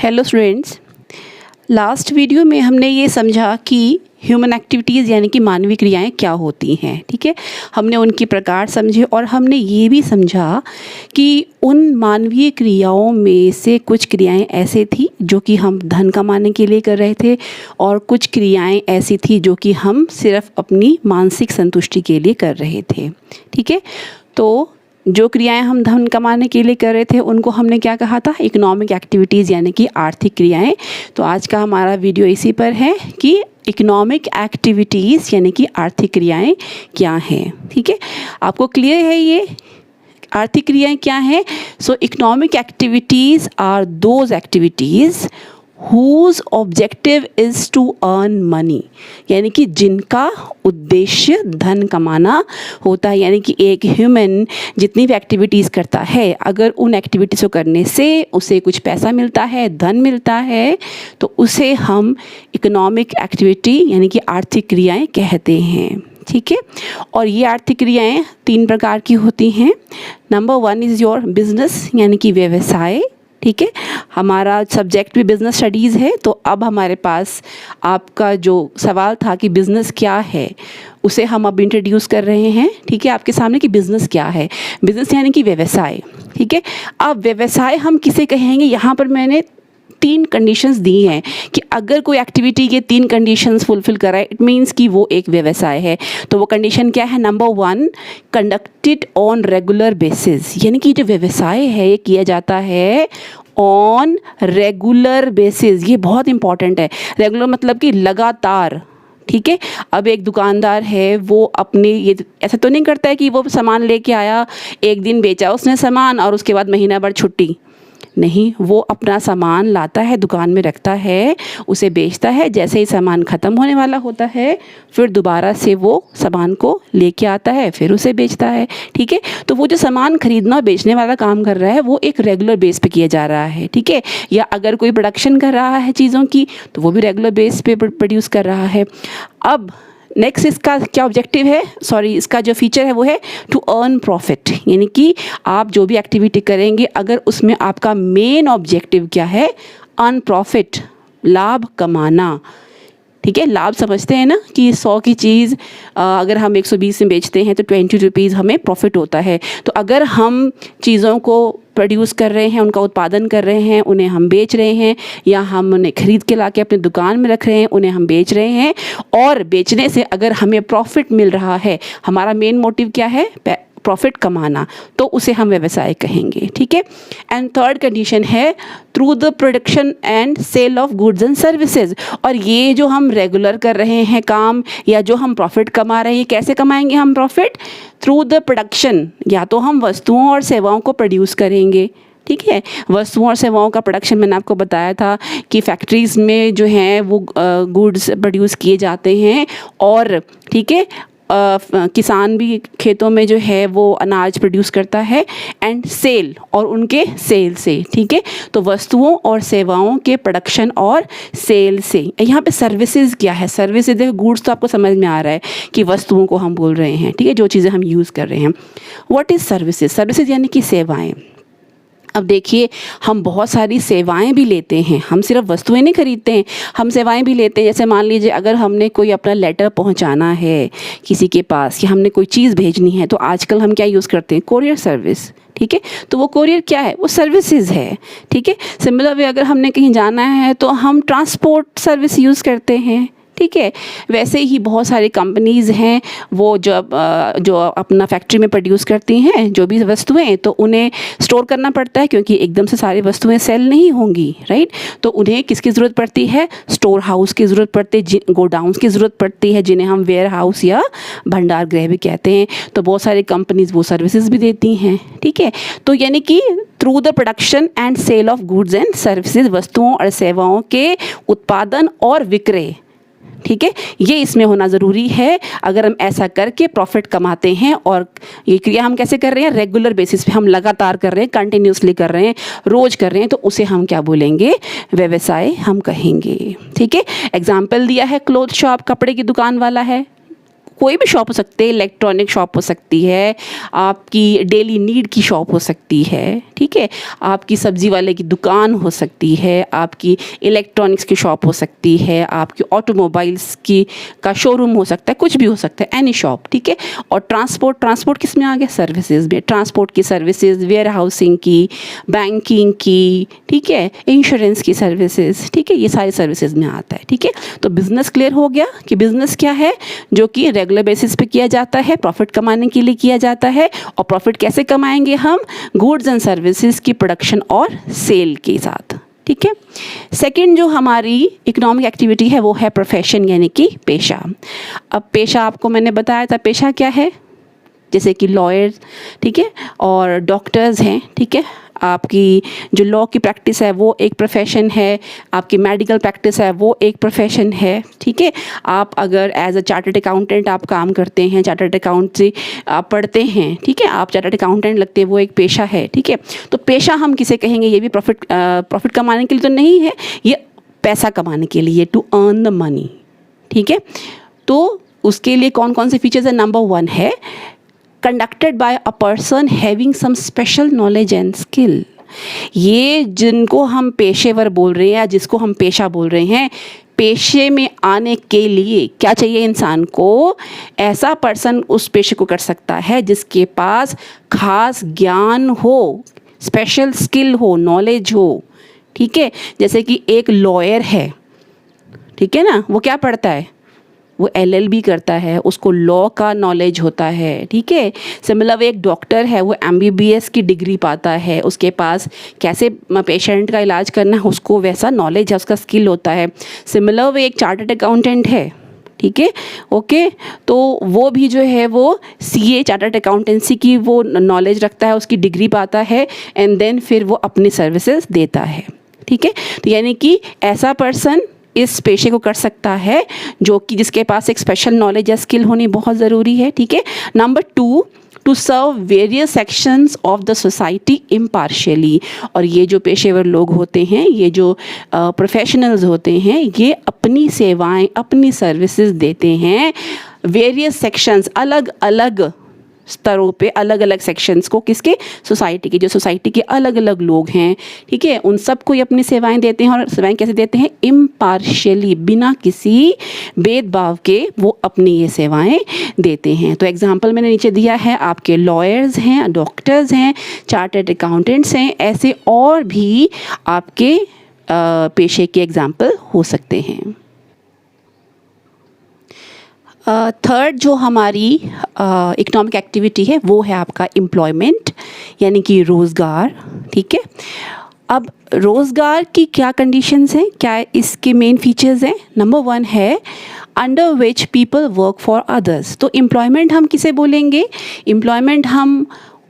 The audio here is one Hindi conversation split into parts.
हेलो स्टूडेंट्स, लास्ट वीडियो में हमने ये समझा कि ह्यूमन एक्टिविटीज़ यानी कि मानवीय क्रियाएं क्या होती हैं। ठीक है, हमने उनके प्रकार समझे और हमने ये भी समझा कि उन मानवीय क्रियाओं में से कुछ क्रियाएं ऐसे थी जो कि हम धन कमाने के लिए कर रहे थे और कुछ क्रियाएं ऐसी थी जो कि हम सिर्फ अपनी मानसिक संतुष्टि के लिए कर रहे थे। ठीक है, तो जो क्रियाएं हम धन कमाने के लिए कर रहे थे उनको हमने क्या कहा था, इकोनॉमिक एक्टिविटीज़ यानी कि आर्थिक क्रियाएं। तो आज का हमारा वीडियो इसी पर है कि इकोनॉमिक एक्टिविटीज़ यानी कि आर्थिक क्रियाएं क्या हैं। ठीक है, आपको क्लियर है ये आर्थिक क्रियाएं क्या हैं? So economic activities are those activities whose objective is to earn money, यानी कि जिनका उद्देश्य धन कमाना होता है। यानी कि एक ह्यूमन जितनी भी एक्टिविटीज़ करता है, अगर उन एक्टिविटीज़ को करने से उसे कुछ पैसा मिलता है, धन मिलता है, तो उसे हम इकोनॉमिक एक्टिविटी यानी कि आर्थिक क्रियाएं कहते हैं। ठीक है, और ये आर्थिक क्रियाएं 3 प्रकार की होती हैं। नंबर 1 इज़ योर बिजनेस यानी कि व्यवसाय। ठीक है, हमारा सब्जेक्ट भी बिज़नेस स्टडीज़ है, तो अब हमारे पास आपका जो सवाल था कि बिज़नेस क्या है उसे हम अब इंट्रोड्यूस कर रहे हैं। ठीक है, आपके सामने कि बिज़नेस क्या है। बिज़नेस यानी कि व्यवसाय। ठीक है, अब व्यवसाय हम किसे कहेंगे? यहाँ पर मैंने 3 कंडीशंस दी हैं कि अगर कोई एक्टिविटी के 3 कंडीशंस फुलफिल कराए इट मीन्स कि वो एक व्यवसाय है। तो वो कंडीशन क्या है? Number 1, conducted on regular basis, यानी कि जो व्यवसाय है ये किया जाता है ऑन रेगुलर बेसिस। ये बहुत इंपॉर्टेंट है। रेगुलर मतलब कि लगातार। ठीक है, अब एक दुकानदार है, वो अपने ये ऐसा तो नहीं करता है कि वो सामान लेके आया, एक दिन बेचा उसने सामान और उसके बाद महीना भर छुट्टी। नहीं, वो अपना सामान लाता है, दुकान में रखता है, उसे बेचता है। जैसे ही सामान ख़त्म होने वाला होता है फिर दोबारा से वो सामान को लेके आता है, फिर उसे बेचता है। ठीक है, तो वो जो सामान खरीदना और बेचने वाला काम कर रहा है वो एक रेगुलर बेस पे किया जा रहा है। ठीक है, या अगर कोई प्रोडक्शन कर रहा है चीज़ों की तो वो भी रेगुलर बेस पे प्रोड्यूस कर रहा है। अब नेक्स्ट इसका क्या ऑब्जेक्टिव है, इसका जो फीचर है वो है टू अर्न प्रॉफिट, यानी कि आप जो भी एक्टिविटी करेंगे अगर उसमें आपका मेन ऑब्जेक्टिव क्या है, अर्न प्रॉफिट, लाभ कमाना। ठीक है, लाभ समझते हैं ना कि 100 की चीज़ अगर हम 120 में बेचते हैं तो 20 रुपीज़ हमें प्रॉफिट होता है। तो अगर हम चीज़ों को प्रोड्यूस कर रहे हैं, उनका उत्पादन कर रहे हैं, उन्हें हम बेच रहे हैं, या हम उन्हें ख़रीद के ला के अपनी दुकान में रख रहे हैं, उन्हें हम बेच रहे हैं, और बेचने से अगर हमें प्रॉफिट मिल रहा है, हमारा मेन मोटिव क्या है, प्रॉफिट कमाना, तो उसे हम व्यवसाय कहेंगे। ठीक है, एंड थर्ड कंडीशन है through the production and sale of goods and services. और ये जो हम रेगुलर कर रहे हैं काम या जो हम प्रॉफिट कमा रहे हैं, कैसे कमाएंगे हम प्रॉफिट? थ्रू द प्रोडक्शन, या तो हम वस्तुओं और सेवाओं को प्रोड्यूस करेंगे। ठीक है, वस्तुओं और सेवाओं का प्रोडक्शन मैंने आपको बताया था कि फैक्ट्रीज़ में जो हैं वो गुड्स प्रोड्यूस किए जाते हैं, और ठीक है किसान भी खेतों में जो है वो अनाज प्रोड्यूस करता है, एंड सेल और उनके सेल से। ठीक है, तो वस्तुओं और सेवाओं के प्रोडक्शन और सेल से। यहाँ पे सर्विसेज क्या है? सर्विसेज, देखो गुड्स तो आपको समझ में आ रहा है कि वस्तुओं को हम बोल रहे हैं। ठीक है, जो चीज़ें हम यूज़ कर रहे हैं। What is services? सर्विसेज यानी कि सेवाएँ। अब देखिए, हम बहुत सारी सेवाएं भी लेते हैं, हम सिर्फ वस्तुएं नहीं खरीदते हैं, हम सेवाएं भी लेते हैं। जैसे मान लीजिए अगर हमने कोई अपना लेटर पहुंचाना है किसी के पास, या हमने कोई चीज़ भेजनी है, तो आजकल हम क्या यूज़ करते हैं? Courier service. ठीक है, तो वो कोरियर क्या है? वो सर्विसेज है। ठीक है, सिमिलर वे अगर हमने कहीं जाना है तो हम ट्रांसपोर्ट सर्विस यूज़ करते हैं। ठीक है, वैसे ही बहुत सारी कंपनीज़ हैं वो जो अपना फैक्ट्री में प्रोड्यूस करती हैं जो भी वस्तुएं, तो उन्हें स्टोर करना पड़ता है क्योंकि एकदम से सारी वस्तुएं सेल नहीं होंगी, राइट। तो उन्हें किसकी ज़रूरत पड़ती है? स्टोर हाउस की ज़रूरत पड़ती है, गोडाउंस की ज़रूरत पड़ती है, जिन्हें हम वेयर हाउस या भंडार गृह भी कहते हैं। तो बहुत सारी कंपनीज़ वो सर्विसेज भी देती हैं। ठीक है, तो यानी कि through the production and sale of goods and services, वस्तुओं और सेवाओं के उत्पादन और विक्रय। ठीक है, ये इसमें होना ज़रूरी है। अगर हम ऐसा करके प्रॉफिट कमाते हैं, और ये क्रिया हम कैसे कर रहे हैं? रेगुलर बेसिस पे, हम लगातार कर रहे हैं, कंटिन्यूसली कर रहे हैं, रोज़ कर रहे हैं, तो उसे हम क्या बोलेंगे? व्यवसाय हम कहेंगे। ठीक है, एग्जाम्पल दिया है क्लोथ शॉप, कपड़े की दुकान वाला है, कोई भी शॉप हो सकती है, इलेक्ट्रॉनिक शॉप हो सकती है, आपकी डेली नीड की शॉप हो सकती है, ठीक है, आपकी सब्जी वाले की दुकान हो सकती है, आपकी इलेक्ट्रॉनिक्स की शॉप हो सकती है, आपकी ऑटोमोबाइल्स की का शोरूम हो सकता है, कुछ भी हो सकता है, एनी शॉप, ठीक है। और ट्रांसपोर्ट किस में आ गया? सर्विसेज में। ट्रांसपोर्ट की सर्विसेज, वेयर हाउसिंग की, बैंकिंग की, ठीक है, इंश्योरेंस की सर्विसेज, ठीक है, ये सारी सर्विसेज में आता है, ठीक है। तो बिजनेस क्लियर हो गया कि बिजनेस क्या है, जो कि रेगुलर बेसिस पे किया जाता है, प्रॉफिट कमाने के लिए किया जाता है। और प्रॉफिट कैसे कमाएंगे हम? गुड्स एंड सर्विसेज की प्रोडक्शन और सेल के साथ, ठीक है। सेकंड जो हमारी इकोनॉमिक एक्टिविटी है वो है प्रोफेशन, यानी कि पेशा। अब पेशा आपको मैंने बताया था, पेशा क्या है, जैसे कि लॉयर, ठीक है, और डॉक्टर्स हैं, ठीक है, आपकी जो लॉ की प्रैक्टिस है वो एक प्रोफेशन है, आपकी मेडिकल प्रैक्टिस है वो एक प्रोफेशन है, ठीक है। आप अगर एज अ चार्टर्ड अकाउंटेंट आप काम करते हैं, चार्टर्ड अकाउंट से आप पढ़ते हैं, ठीक है, आप चार्टर्ड अकाउंटेंट लगते हैं, वो एक पेशा है, ठीक है। तो पेशा हम किसे कहेंगे? ये भी प्रॉफिट कमाने के लिए तो नहीं है, ये पैसा कमाने के लिए, टू अर्न द मनी, ठीक है। तो उसके लिए कौन कौन से फीचर्स है? नंबर 1 है conducted by a person having some special knowledge and skill। ये जिनको हम पेशेवर बोल रहे हैं या जिसको हम पेशा बोल रहे हैं, पेशे में आने के लिए क्या चाहिए इंसान को? ऐसा पर्सन उस पेशे को कर सकता है जिसके पास खास ज्ञान हो, स्पेशल स्किल हो, नॉलेज हो, ठीक है। जैसे कि एक लॉयर है, ठीक है ना, वो क्या पढ़ता है? वो LLB करता है, उसको लॉ का नॉलेज होता है, ठीक है। सिमिलर एक डॉक्टर है, वो MBBS की डिग्री पाता है, उसके पास कैसे पेशेंट का इलाज करना है उसको वैसा नॉलेज है, उसका स्किल होता है। सिमिलर एक चार्टर्ड अकाउंटेंट है, ठीक है, ओके। तो वो भी जो है वो CA चार्टर्ड अकाउंटेंसी की वो नॉलेज रखता है, उसकी डिग्री पाता है, एंड देन फिर वो अपनी सर्विसेज देता है, ठीक है। तो यानी कि ऐसा पर्सन इस पेशे को कर सकता है जो कि जिसके पास एक स्पेशल नॉलेज या स्किल होनी बहुत ज़रूरी है, ठीक है। Number 2, to serve various sections of the society impartially. और ये जो पेशेवर लोग होते हैं, ये जो प्रोफेशनल्स होते हैं, ये अपनी सेवाएं, अपनी सर्विसेज देते हैं वेरियस सेक्शंस, अलग अलग स्तरों पे, अलग अलग सेक्शंस को, किसके? सोसाइटी के, जो सोसाइटी के अलग अलग लोग हैं, ठीक है, उन सबको ये अपनी सेवाएं देते हैं। और सेवाएं कैसे देते हैं? इम्पार्शियली, बिना किसी भेदभाव के वो अपनी ये सेवाएं देते हैं। तो एग्जांपल मैंने नीचे दिया है, आपके लॉयर्स हैं, डॉक्टर्स हैं, चार्टर्ड अकाउंटेंट्स हैं, ऐसे और भी आपके पेशे के एग्जाम्पल हो सकते हैं। थर्ड जो हमारी इकोनॉमिक एक्टिविटी है वो है आपका एम्प्लॉयमेंट, यानी कि रोज़गार, ठीक है। अब रोज़गार की क्या कंडीशंस हैं, क्या इसके मेन फीचर्स हैं? नंबर 1 है under which people work for others. तो एम्प्लॉयमेंट हम किसे बोलेंगे? एम्प्लॉयमेंट हम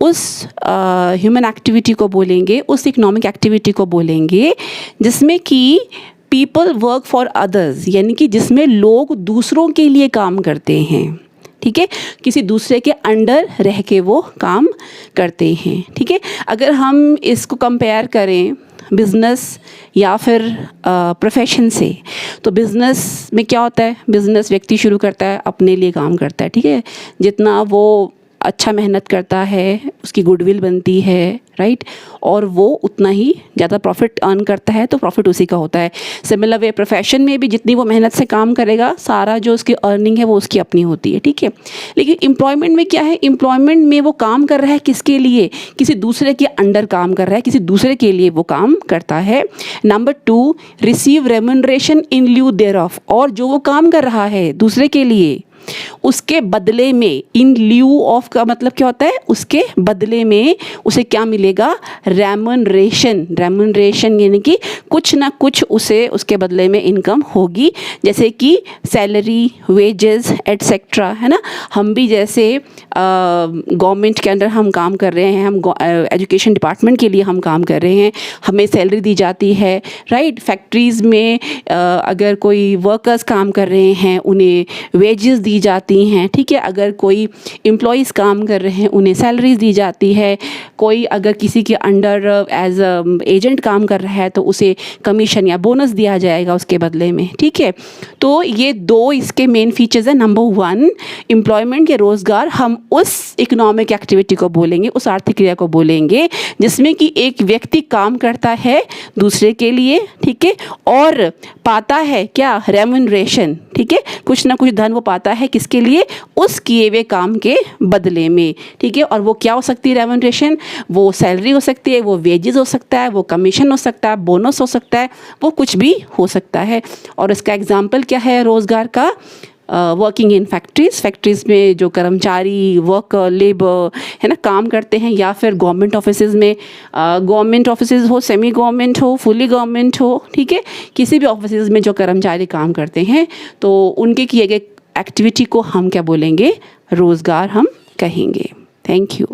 उस ह्यूमन एक्टिविटी को बोलेंगे, उस इकोनॉमिक एक्टिविटी को बोलेंगे जिसमें कि पीपल वर्क फॉर अदर्स, यानी कि जिसमें लोग दूसरों के लिए काम करते हैं, ठीक है, किसी दूसरे के अंडर रह के वो काम करते हैं, ठीक है। अगर हम इसको कंपेयर करें बिज़नेस या फिर प्रोफेशन से, तो बिज़नेस में क्या होता है? बिज़नेस व्यक्ति शुरू करता है, अपने लिए काम करता है, ठीक है, जितना वो अच्छा मेहनत करता है उसकी गुडविल बनती है, राइट, और वो उतना ही ज़्यादा प्रॉफिट अर्न करता है, तो प्रॉफिट उसी का होता है। सिमिलर वे प्रोफेशन में भी जितनी वो मेहनत से काम करेगा, सारा जो उसकी अर्निंग है वो उसकी अपनी होती है, ठीक है। लेकिन एम्प्लॉयमेंट में क्या है? एम्प्लॉयमेंट में वो काम कर रहा है किसके लिए? किसी दूसरे के अंडर काम कर रहा है, किसी दूसरे के लिए वो काम करता है। नंबर 2, रिसीव रेम्यूनरेशन इन ल्यू देयरऑफ। और जो वो काम कर रहा है दूसरे के लिए, उसके बदले में, इन ल्यू ऑफ का मतलब क्या होता है? उसके बदले में उसे क्या मिलेगा? रेम्यूनरेशन। रेम्यूनरेशन यानी कि कुछ ना कुछ उसे उसके बदले में इनकम होगी, जैसे कि सैलरी, वेजेस एटसेट्रा, है ना। हम भी जैसे गवर्नमेंट के अंदर हम काम कर रहे हैं, हम एजुकेशन डिपार्टमेंट के लिए हम काम कर रहे हैं, हमें सैलरी दी जाती है, राइट। फैक्ट्रीज़ में अगर कोई वर्कर्स काम कर रहे हैं, उन्हें वेजेस दी जाती जाती हैं, ठीक है। अगर कोई एम्प्लॉइज़ काम कर रहे हैं उन्हें सैलरीज दी जाती है, कोई अगर किसी के अंडर एज एजेंट काम कर रहा है तो उसे कमीशन या बोनस दिया जाएगा उसके बदले में, ठीक है। तो ये दो इसके मेन फीचर्स हैं। नंबर 1, एम्प्लॉयमेंट या रोज़गार, हम उस इकोनॉमिक एक्टिविटी को बोलेंगे, उस आर्थिक क्रिया को बोलेंगे जिसमें कि एक व्यक्ति काम करता है दूसरे के लिए, ठीक है, और पाता है क्या, रेम्यूनरेशन, ठीक है, कुछ ना कुछ धन वो पाता है किसके लिए, उस किए हुए काम के बदले में, ठीक है। और वो क्या हो सकती है रेम्यूनरेशन, वो सैलरी हो सकती है, वो वेजेस हो सकता है, वो कमीशन हो सकता है, बोनस हो सकता है, वो कुछ भी हो सकता है। और इसका एग्जाम्पल क्या है रोज़गार का, वर्किंग इन फैक्ट्रीज़ में जो कर्मचारी वर्क लेबर है ना काम करते हैं, या फिर गवर्नमेंट ऑफिसेज़ में, गवर्नमेंट ऑफिसेज़ हो, सेमी गवर्नमेंट हो, फुली गवर्नमेंट हो, ठीक है, किसी भी ऑफिसेज़ में जो कर्मचारी काम करते हैं तो उनके किए गए एक्टिविटी को हम क्या बोलेंगे, रोज़गार हम कहेंगे। Thank you.